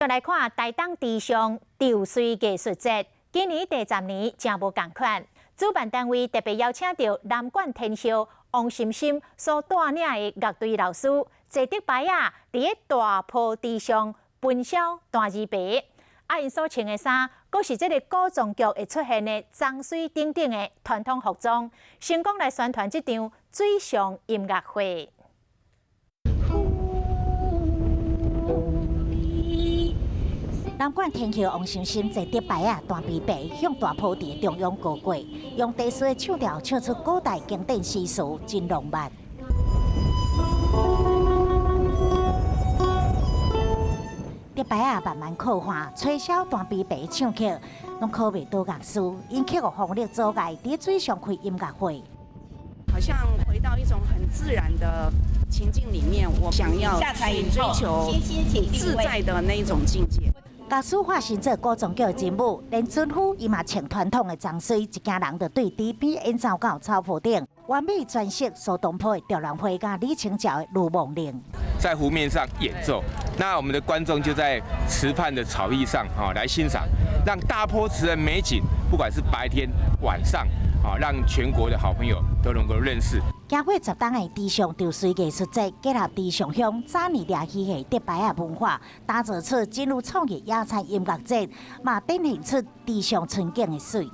再来看台东地上潮水艺术节，今年第10年真无共款。主办单位特别邀请到南管天后王心心所带领的乐队老师，坐竹牌啊，伫个大坡地上分销单字牌。因所穿的衫，阁是这个古装剧会出现的脏水等等的传统服装，成功来宣传这场水上音乐会。 南管天后王心心坐竹牌啊，单琵琶向大坡地中央高过，用特殊的唱调唱出古代经典诗词，真浪漫。竹牌啊慢慢扩化，吹箫单琵琶唱曲，拢考袂到乐师，因曲乐风力阻碍，伫水上开音乐会。 好像回到一种很自然的情境里面，我想要去追求自在的那一种境界。乐师化身做古装剧的人物，连尊夫伊嘛穿传统的脏水，一家人就对池边演奏到草坡顶，完美诠释苏东坡的《吊兰花》甲李清照的《如梦令》。在湖面上演奏，那我们的观众就在池畔的草地上来欣赏，让大坡池的美景，不管是白天晚上。 让全国的好朋友都能够认识。经过10档的地上潮水艺术节，结合地上乡早年掠起的竹牌啊文化，打造出进入创意野餐音乐节，嘛展现出地上春景的水。